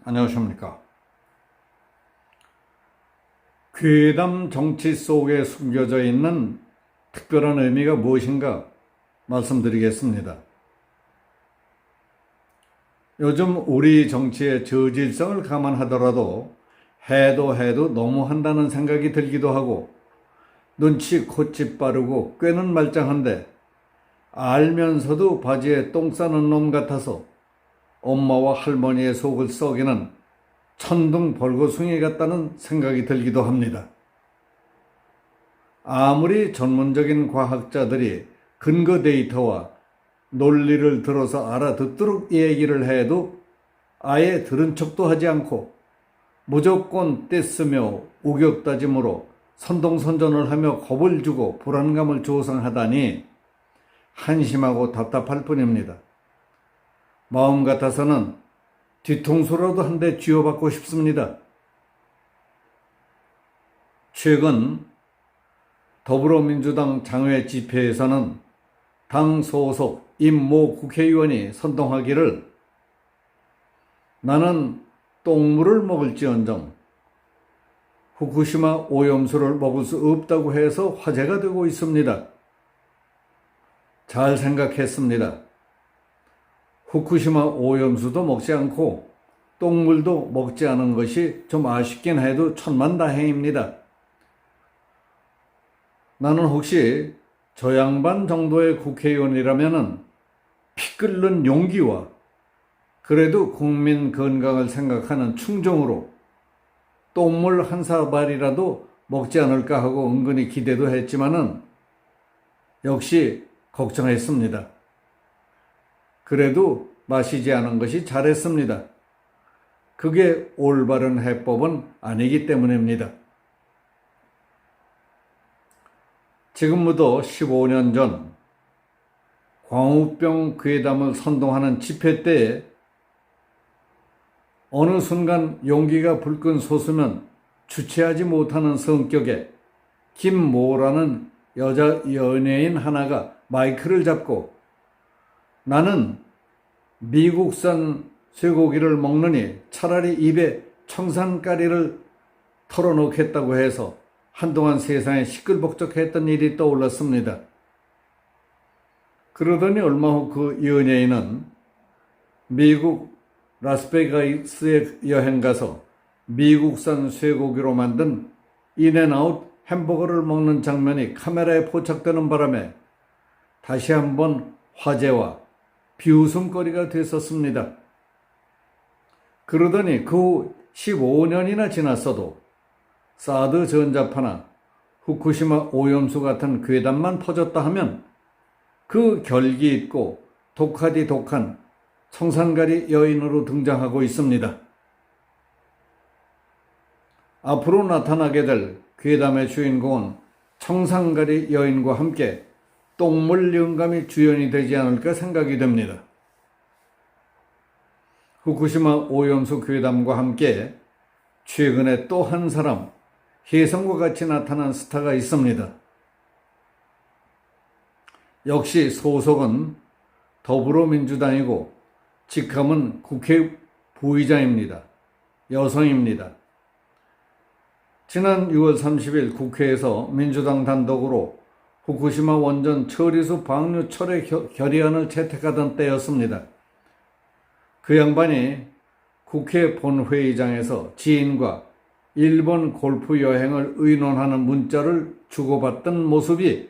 안녕하십니까. 괴담 정치 속에 숨겨져 있는 특별한 의미가 무엇인가 말씀드리겠습니다. 요즘 우리 정치의 저질성을 감안하더라도 해도 너무 한다는 생각이 들기도 하고, 눈치 콧집 빠르고 꾀는 말짱한데 알면서도 바지에 똥 싸는 놈 같아서 엄마와 할머니의 속을 썩이는 천둥 벌거숭이 같다는 생각이 들기도 합니다. 아무리 전문적인 과학자들이 근거 데이터와 논리를 들어서 알아듣도록 얘기를 해도 아예 들은 척도 하지 않고 무조건 떼쓰며 우격다짐으로 선동선전을 하며 겁을 주고 불안감을 조성하다니 한심하고 답답할 뿐입니다. 마음 같아서는 뒤통수라도 한 대 쥐어받고 싶습니다. 최근 더불어민주당 장외 집회에서는 당 소속 임모 국회의원이 선동하기를 나는 똥물을 먹을지언정 후쿠시마 오염수를 먹을 수 없다고 해서 화제가 되고 있습니다. 잘 생각했습니다. 후쿠시마 오염수도 먹지 않고 똥물도 먹지 않은 것이 좀 아쉽긴 해도 천만다행입니다. 나는 혹시 저 양반 정도의 국회의원이라면 피 끓는 용기와 그래도 국민 건강을 생각하는 충정으로 똥물 한 사발이라도 먹지 않을까 하고 은근히 기대도 했지만은 역시 걱정했습니다. 그래도 마시지 않은 것이 잘했습니다. 그게 올바른 해법은 아니기 때문입니다. 지금부터 15년 전 광우병 괴담을 선동하는 집회 때에 어느 순간 용기가 불끈 솟으면 주체하지 못하는 성격의 김모라는 여자 연예인 하나가 마이크를 잡고 나는 미국산 쇠고기를 먹느니 차라리 입에 청산가리를 털어놓겠다고 해서 한동안 세상에 시끌벅적했던 일이 떠올랐습니다. 그러더니 얼마 후 그 연예인은 미국 라스베가스에 여행 가서 미국산 쇠고기로 만든 인앤아웃 햄버거를 먹는 장면이 카메라에 포착되는 바람에 다시 한번 화제와 비웃음거리가 됐었습니다. 그러더니 그 후 15년이나 지났어도 사드 전자파나 후쿠시마 오염수 같은 괴담만 퍼졌다 하면 그 결기 있고 독하디 독한 청산가리 여인으로 등장하고 있습니다. 앞으로 나타나게 될 괴담의 주인공은 청산가리 여인과 함께 똥물 영감이 주연이 되지 않을까 생각이 됩니다. 후쿠시마 오염수 괴담과 함께 최근에 또 한 사람, 혜성과 같이 나타난 스타가 있습니다. 역시 소속은 더불어민주당이고 직함은 국회 부의장입니다. 여성입니다. 지난 6월 30일 국회에서 민주당 단독으로 후쿠시마 원전 처리수 방류 철회 결의안을 채택하던 때였습니다. 그 양반이 국회 본회의장에서 지인과 일본 골프 여행을 의논하는 문자를 주고받던 모습이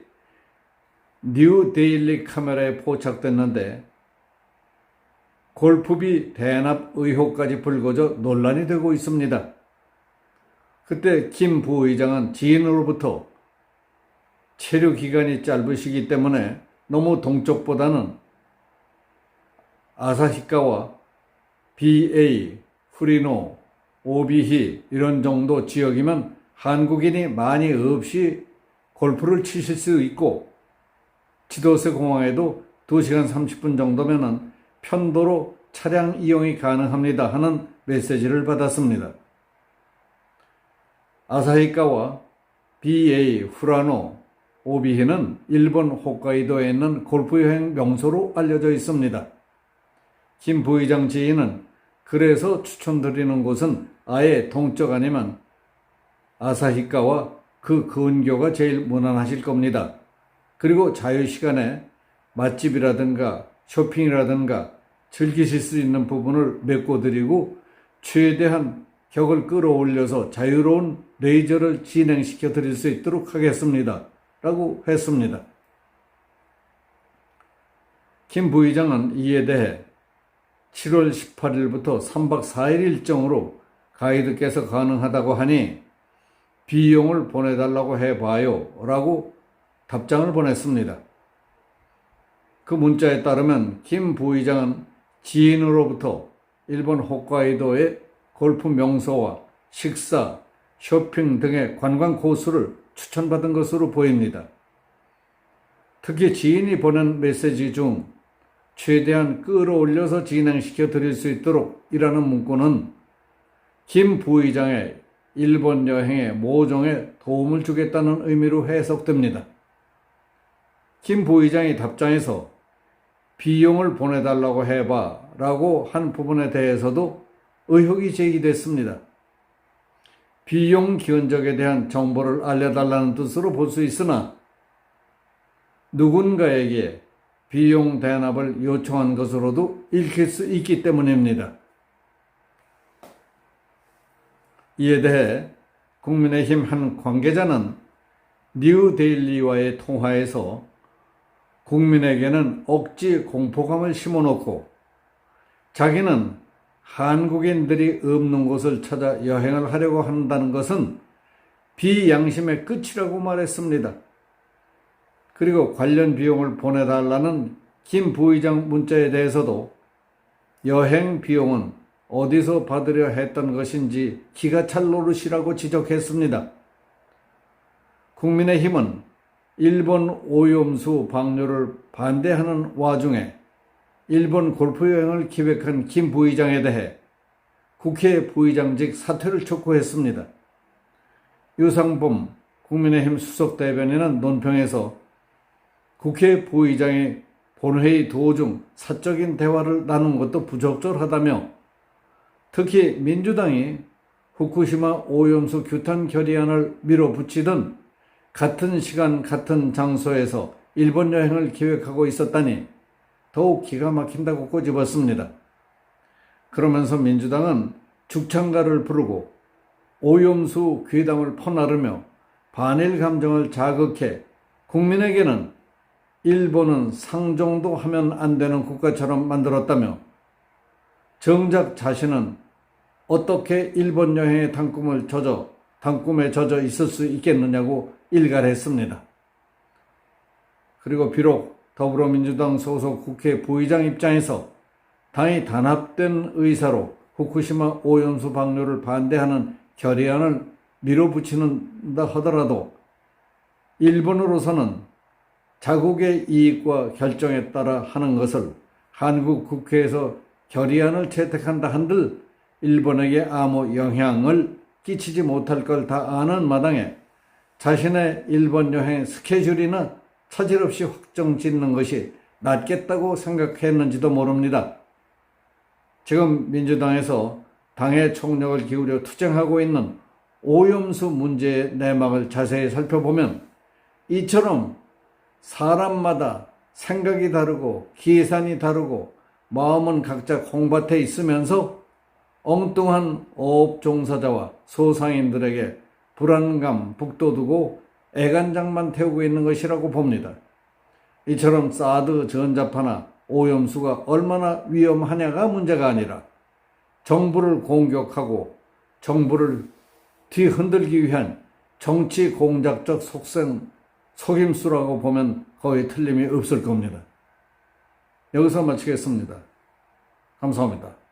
뉴데일리 카메라에 포착됐는데 골프비 대납 의혹까지 불거져 논란이 되고 있습니다. 그때 김 부의장은 지인으로부터 체류 기간이 짧으시기 때문에 너무 동쪽보다는 아사히카와 BA, 후리노, 오비히 이런 정도 지역이면 한국인이 많이 없이 골프를 치실 수 있고 치도세 공항에도 2시간 30분 정도면 편도로 차량 이용이 가능합니다 하는 메시지를 받았습니다. 아사히카와 BA, 후라노, 오비히는 일본 홋카이도에 있는 골프 여행 명소로 알려져 있습니다. 김 부의장 지인은 그래서 추천드리는 곳은 아예 동쪽 아니면 아사히카와 그 근교가 제일 무난하실 겁니다. 그리고 자유시간에 맛집이라든가 쇼핑이라든가 즐기실 수 있는 부분을 메꿔드리고 최대한 격을 끌어올려서 자유로운 레이저를 진행시켜 드릴 수 있도록 하겠습니다. 라고 했습니다. 김 부의장은 이에 대해 7월 18일부터 3박 4일 일정으로 가이드께서 가능하다고 하니 비용을 보내달라고 해봐요 라고 답장을 보냈습니다. 그 문자에 따르면 김 부의장은 지인으로부터 일본 홋카이도의 골프 명소와 식사, 쇼핑 등의 관광 코스를 추천받은 것으로 보입니다. 특히 지인이 보낸 메시지 중 최대한 끌어올려서 진행시켜 드릴 수 있도록 이라는 문구는 김 부의장의 일본 여행의 모종에 도움을 주겠다는 의미로 해석됩니다. 김 부의장이 답장에서 비용을 보내달라고 해봐 라고 한 부분에 대해서도 의혹이 제기됐습니다. 비용 견적에 대한 정보를 알려달라는 뜻으로 볼 수 있으나 누군가에게 비용 대납을 요청한 것으로도 읽힐 수 있기 때문입니다. 이에 대해 국민의힘 한 관계자는 뉴데일리와의 통화에서 국민에게는 억지 공포감을 심어놓고 자기는 한국인들이 없는 곳을 찾아 여행을 하려고 한다는 것은 비양심의 끝이라고 말했습니다. 그리고 관련 비용을 보내달라는 김 부의장 문자에 대해서도 여행 비용은 어디서 받으려 했던 것인지 기가 찰 노릇이라고 지적했습니다. 국민의힘은 일본 오염수 방류를 반대하는 와중에 일본 골프 여행을 기획한 김 부의장에 대해 국회 부의장직 사퇴를 촉구했습니다. 유상범 국민의힘 수석대변인은 논평에서 국회 부의장이 본회의 도중 사적인 대화를 나눈 것도 부적절하다며 특히 민주당이 후쿠시마 오염수 규탄 결의안을 밀어붙이던 같은 시간 같은 장소에서 일본 여행을 기획하고 있었다니 더욱 기가 막힌다고 꼬집었습니다. 그러면서 민주당은 죽창가를 부르고 오염수 괴담을 퍼나르며 반일 감정을 자극해 국민에게는 일본은 상종도 하면 안 되는 국가처럼 만들었다며 정작 자신은 어떻게 일본 여행의 단꿈에 젖어 있을 수 있겠느냐고 일갈했습니다. 그리고 비록 더불어민주당 소속 국회 부의장 입장에서 당이 단합된 의사로 후쿠시마 오염수 방류를 반대하는 결의안을 밀어붙이는다 하더라도 일본으로서는 자국의 이익과 결정에 따라 하는 것을 한국 국회에서 결의안을 채택한다 한들 일본에게 아무 영향을 끼치지 못할 걸 다 아는 마당에 자신의 일본 여행 스케줄이나 차질 없이 확정 짓는 것이 낫겠다고 생각했는지도 모릅니다. 지금 민주당에서 당의 총력을 기울여 투쟁하고 있는 오염수 문제의 내막을 자세히 살펴보면 이처럼 사람마다 생각이 다르고 계산이 다르고 마음은 각자 콩밭에 있으면서 엉뚱한 어업 종사자와 소상인들에게 불안감 북돋우고 애간장만 태우고 있는 것이라고 봅니다. 이처럼 사드 전자파나 오염수가 얼마나 위험하냐가 문제가 아니라 정부를 공격하고 정부를 뒤흔들기 위한 정치 공작적 속임수라고 보면 거의 틀림이 없을 겁니다. 여기서 마치겠습니다. 감사합니다.